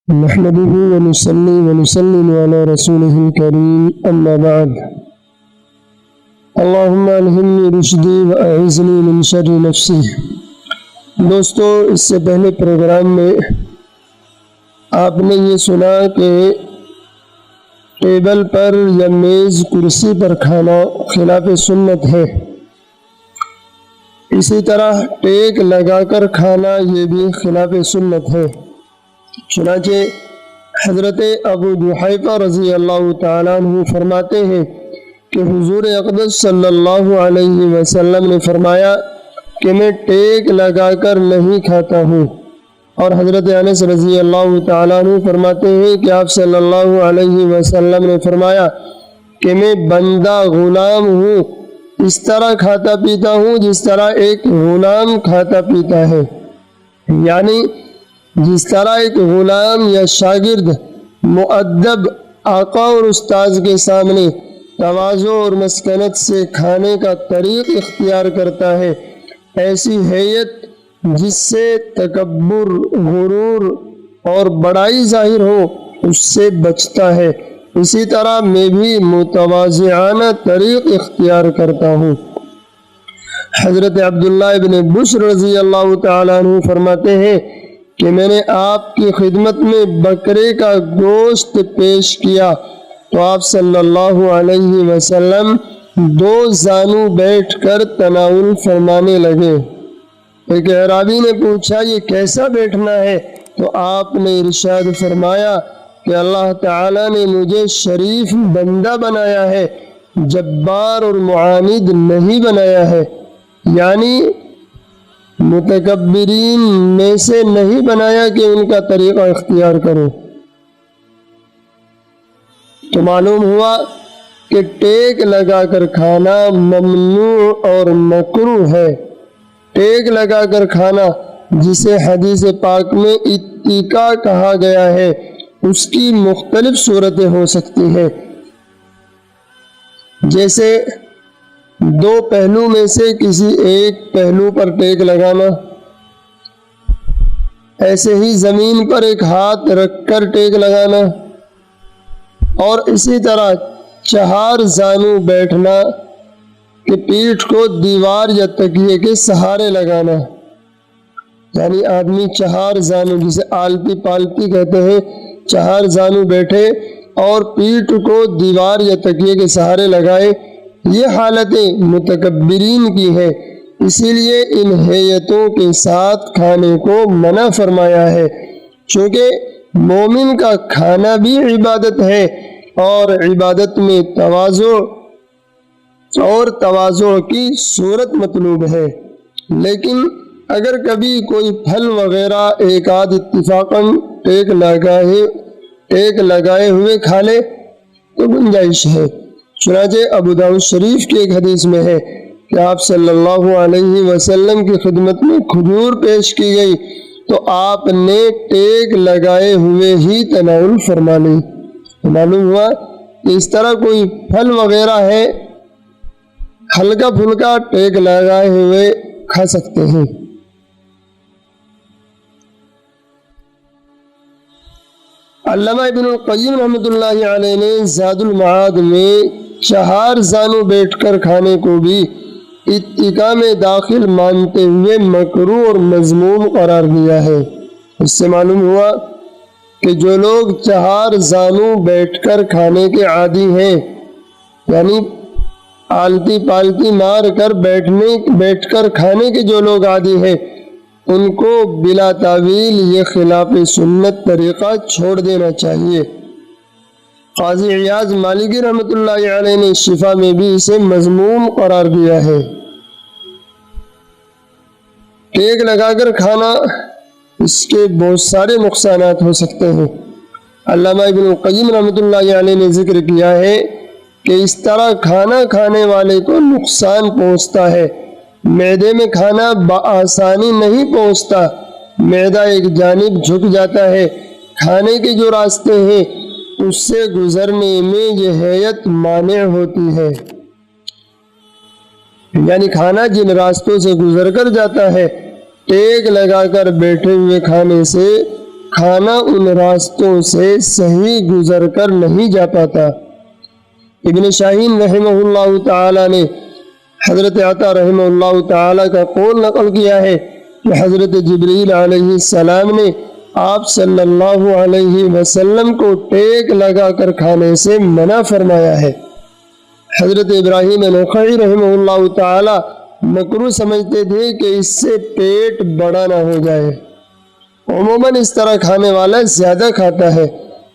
نحمده ونصلي ونسلم على رسوله الكريم أما بعد اللهم ألهمني رشدي وأعذني من شر نفسي۔ دوستو، اس سے پہلے پروگرام میں آپ نے یہ سنا کہ ٹیبل پر یا میز کرسی پر کھانا خلاف سنت ہے، اسی طرح ٹیک لگا کر کھانا یہ بھی خلاف سنت ہے۔ چنانچہ حضرت ابو جحیفہ رضی اللہ تعالیٰ عنہ فرماتے ہیں کہ حضور اقدس صلی اللہ علیہ وسلم نے فرمایا کہ میں ٹیک لگا کر نہیں کھاتا ہوں، اور حضرت انس رضی اللہ تعالیٰ عنہ فرماتے ہیں کہ آپ صلی اللہ علیہ وسلم نے فرمایا کہ میں بندہ غلام ہوں، اس طرح کھاتا پیتا ہوں جس طرح ایک غلام کھاتا پیتا ہے، یعنی جس طرح ایک غلام یا شاگرد مؤدب آقا اور استاذ کے سامنے تواضع اور مسکنت سے کھانے کا طریق اختیار کرتا ہے، ایسی ہیئت جس سے تکبر، غرور اور بڑائی ظاہر ہو اس سے بچتا ہے، اسی طرح میں بھی متواضعانہ طریق اختیار کرتا ہوں۔ حضرت عبداللہ ابن بشر رضی اللہ تعالیٰ عنہ فرماتے ہیں کہ میں نے آپ کی خدمت میں بکرے کا گوشت پیش کیا تو آپ صلی اللہ علیہ وسلم دو زانو بیٹھ کر تناول فرمانے لگے۔ ایک اعرابی نے پوچھا یہ کیسا بیٹھنا ہے؟ تو آپ نے ارشاد فرمایا کہ اللہ تعالیٰ نے مجھے شریف بندہ بنایا ہے، جبار اور معاند نہیں بنایا ہے، یعنی متکبرین میں سے نہیں بنایا کہ ان کا طریقہ اختیار کرو۔ تو معلوم ہوا کہ ٹیک لگا کر کھانا ممنوع اور مکروہ ہے۔ ٹیک لگا کر کھانا جسے حدیث پاک میں اتکا کہا گیا ہے، اس کی مختلف صورتیں ہو سکتی ہیں، جیسے دو پہلو میں سے کسی ایک پہلو پر ٹیک لگانا، ایسے ہی زمین پر ایک ہاتھ رکھ کر ٹیک لگانا، اور اسی طرح چہار زانو بیٹھنا کہ پیٹھ کو دیوار یا تکیے کے سہارے لگانا، یعنی آدمی چہار زانو جسے آلتی پالتی کہتے ہیں، چہار زانو بیٹھے اور پیٹھ کو دیوار یا تکیے کے سہارے لگائے، یہ حالتیں متکبرین کی ہے، اسی لیے ان ہیئتوں کے ساتھ کھانے کو منع فرمایا ہے، چونکہ مومن کا کھانا بھی عبادت ہے اور عبادت میں تواضع کی صورت مطلوب ہے۔ لیکن اگر کبھی کوئی پھل وغیرہ ایک آدھ اتفاقاً ٹیک لگائے ہوئے کھا لے تو گنجائش ہے۔ چنانچہ ابو داؤد شریف کی ایک حدیث میں ہے کہ آپ صلی اللہ علیہ وسلم کی خدمت میں کھجور پیش کی گئی تو آپ نے ٹیک لگائے ہوئے ہی تناول فرما لی۔ معلوم ہوا کہ اس طرح کوئی پھل وغیرہ ہے، ہلکا پھلکا ٹیک لگائے ہوئے کھا سکتے ہیں۔ علامہ ابن القیم رحمۃ اللہ علیہ نے زاد المعاد میں چہار زانو بیٹھ کر کھانے کو بھی اتکا میں داخل مانتے ہوئے مکروہ اور مذموم قرار دیا ہے۔ اس سے معلوم ہوا کہ جو لوگ چہار زانو بیٹھ کر کھانے کے عادی ہیں، یعنی آلتی پالتی مار کر بیٹھ کر کھانے کے جو لوگ عادی ہیں، ان کو بلا تعویل یہ خلاف سنت طریقہ چھوڑ دینا چاہیے۔ قاضی عیاض مالکی رحمۃ اللہ علیہ نے شفا میں بھی اسے مذموم قرار دیا ہے۔ ٹیک لگا کر کھانا اس کے بہت سارے نقصانات ہو سکتے ہیں۔ علامہ ابن القیم رحمۃ اللہ علیہ نے ذکر کیا ہے کہ اس طرح کھانا کھانے والے کو نقصان پہنچتا ہے۔ معدے میں کھانا بآسانی نہیں پہنچتا، معدہ ایک جانب جھک جاتا ہے، کھانے کے جو راستے ہیں اس سے گزرنے میں یہ ہیئت مانع ہوتی ہے، یعنی کھانا جن راستوں سے گزر کر جاتا ہے، ٹیک لگا کر بیٹھے ہوئے کھانے سے کھانا ان راستوں سے صحیح گزر کر نہیں جا پاتا۔ ابن شاہین رحمہ اللہ تعالی نے حضرت عطا رحمہ اللہ تعالی کا قول نقل کیا ہے کہ حضرت جبریل علیہ السلام نے آپ صلی اللہ علیہ وسلم کو ٹیک لگا کر کھانے سے منع فرمایا ہے۔ حضرت ابراہیم نخعی رحمہ اللہ تعالی مکروہ سمجھتے تھے کہ اس سے پیٹ بڑا نہ ہو جائے۔ عموماً اس طرح کھانے والا زیادہ کھاتا ہے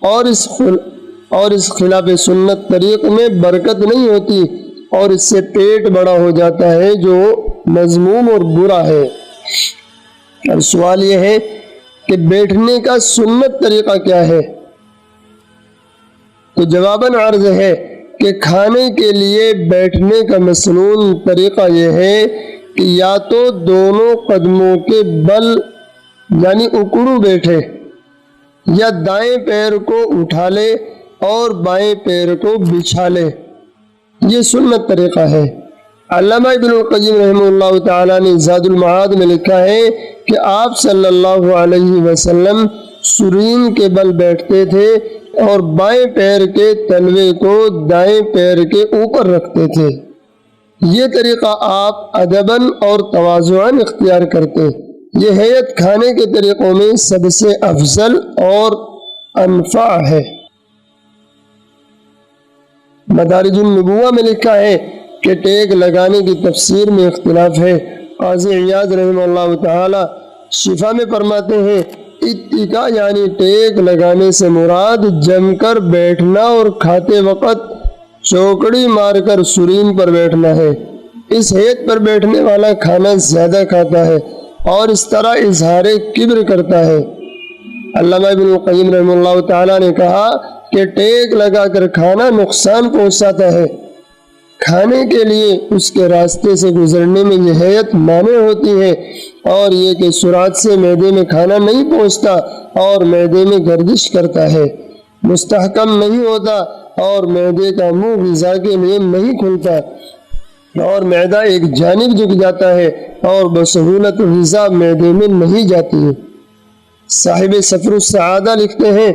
اور اس خلاف سنت طریق میں برکت نہیں ہوتی اور اس سے پیٹ بڑا ہو جاتا ہے جو مذموم اور برا ہے۔ اور سوال یہ ہے کہ بیٹھنے کا سنت طریقہ کیا ہے؟ تو جواباً عرض ہے کہ کھانے کے لیے بیٹھنے کا مسنون طریقہ یہ ہے کہ یا تو دونوں قدموں کے بل یعنی اکڑو بیٹھے، یا دائیں پیر کو اٹھا لے اور بائیں پیر کو بچھا لے، یہ سنت طریقہ ہے۔ علامہ ابن القیم رحمہ اللہ تعالیٰ نے زاد المعاد میں لکھا ہے کہ آپ صلی اللہ علیہ وسلم سرین کے بل بیٹھتے تھے اور بائیں پیر کے تلوے کو دائیں پیر کے اوپر رکھتے تھے۔ یہ طریقہ آپ ادباً اور تواضعاً اختیار کرتے۔ یہ ہیئت کھانے کے طریقوں میں سب سے افضل اور انفع ہے۔ مدارج النبوہ میں لکھا ہے کہ ٹیک لگانے کی تفسیر میں اختلاف ہے۔ قاضی عیاض رحمہ اللہ تعالی شفا میں فرماتے ہیں اتکا یعنی ٹیک لگانے سے مراد جم کر بیٹھنا اور کھاتے وقت چوکڑی مار کر سرین پر بیٹھنا ہے۔ اس ہیئت پر بیٹھنے والا کھانا زیادہ کھاتا ہے اور اس طرح اظہار کبر کرتا ہے۔ علامہ ابن القیم رحمہ اللہ تعالیٰ نے کہا کہ ٹیک لگا کر کھانا نقصان پہنچاتا ہے۔ کھانے کے لیے اس کے راستے سے گزرنے میں یہ ہیئت مانع ہوتی ہے، اور یہ کہ سرعت سے معدے میں کھانا نہیں پہنچتا اور معدے میں گردش کرتا ہے، مستحکم نہیں ہوتا اور معدے کا منہ غذا کے لیے نہیں کھلتا اور معدہ ایک جانب جھک جاتا ہے اور بسہولت غذا معدے میں نہیں جاتی ہے۔ صاحب سفر السعادہ لکھتے ہیں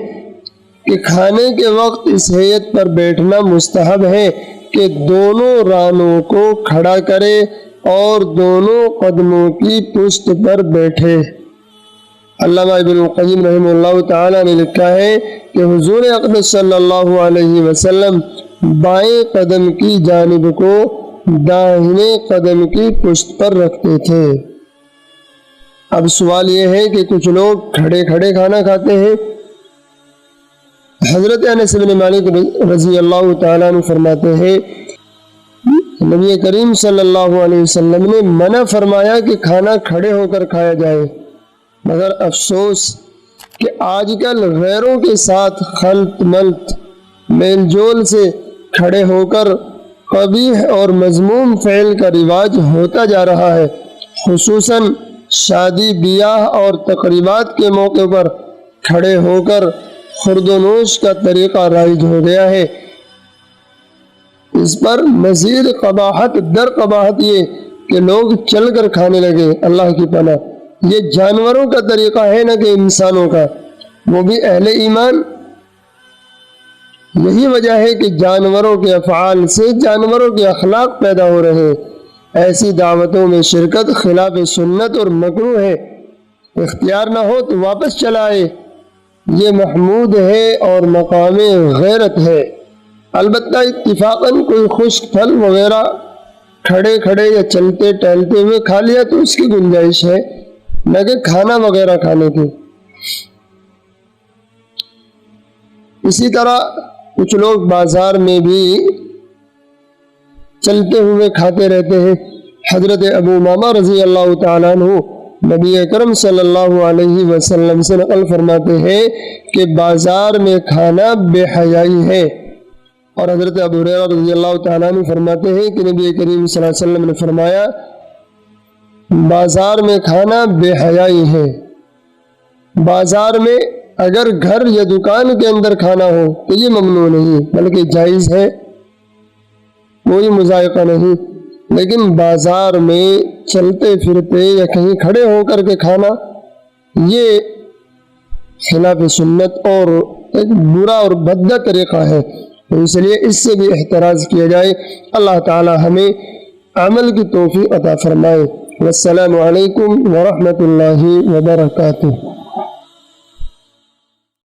کہ کھانے کے وقت اس ہیئت پر بیٹھنا مستحب ہے کہ دونوں رانوں کو کھڑا کرے اور دونوں قدموں کی پشت پر بیٹھے۔ علامہ ابن القیم رحمہ اللہ تعالی نے لکھا ہے کہ حضور اقدس صلی اللہ علیہ وسلم بائیں قدم کی جانب کو داہنے قدم کی پشت پر رکھتے تھے۔ اب سوال یہ ہے کہ کچھ لوگ کھڑے کھڑے کھانا کھاتے ہیں۔ حضرت انس بن مالک رضی اللہ تعالیٰ عنہ فرماتے ہیں نبی کریم صلی اللہ علیہ وسلم نے منع فرمایا کہ کھانا کھڑے ہو کر کھایا جائے، مگر افسوس کہ آج کل غیروں کے ساتھ خلط ملط میل جول سے کھڑے ہو کر قبیح اور مذموم فعل کا رواج ہوتا جا رہا ہے۔ خصوصاً شادی بیاہ اور تقریبات کے موقع پر کھڑے ہو کر خورد و نوش کا طریقہ رائج ہو گیا ہے۔ اس پر مزید قباحت در قباحت یہ کہ لوگ چل کر کھانے لگے۔ اللہ کی پناہ، یہ جانوروں کا طریقہ ہے نہ کہ انسانوں کا، وہ بھی اہل ایمان۔ یہی وجہ ہے کہ جانوروں کے افعال سے جانوروں کے اخلاق پیدا ہو رہے ہیں۔ ایسی دعوتوں میں شرکت خلاف سنت اور مکروہ ہے۔ اختیار نہ ہو تو واپس چلا آئے، یہ محمود ہے اور مقام غیرت ہے۔ البتہ اتفاقاً کوئی خشک پھل وغیرہ کھڑے کھڑے یا چلتے ٹہلتے ہوئے کھا لیا تو اس کی گنجائش ہے، نہ کہ کھانا وغیرہ کھانے کی۔ اسی طرح کچھ لوگ بازار میں بھی چلتے ہوئے کھاتے رہتے ہیں۔ حضرت ابو امامہ رضی اللہ تعالیٰ عنہ نبی اکرم صلی اللہ علیہ وسلم سے نقل فرماتے ہیں کہ بازار میں کھانا بے حیائی ہے، اور حضرت ابو ہریرہ رضی اللہ تعالیٰ عنہ فرماتے ہیں کہ نبی کریم صلی اللہ علیہ وسلم نے فرمایا بازار میں کھانا بے حیائی ہے۔ بازار میں اگر گھر یا دکان کے اندر کھانا ہو تو یہ ممنوع نہیں بلکہ جائز ہے، کوئی مذائقہ نہیں، لیکن بازار میں چلتے پھرتے یا کہیں کھڑے ہو کر کے کھانا یہ خلاف سنت اور ایک برا اور بھدا طریقہ ہے، تو اس لیے اس سے بھی احتراز کیا جائے۔ اللہ تعالی ہمیں عمل کی توفیق عطا فرمائے۔ والسلام علیکم ورحمۃ اللہ وبرکاتہ۔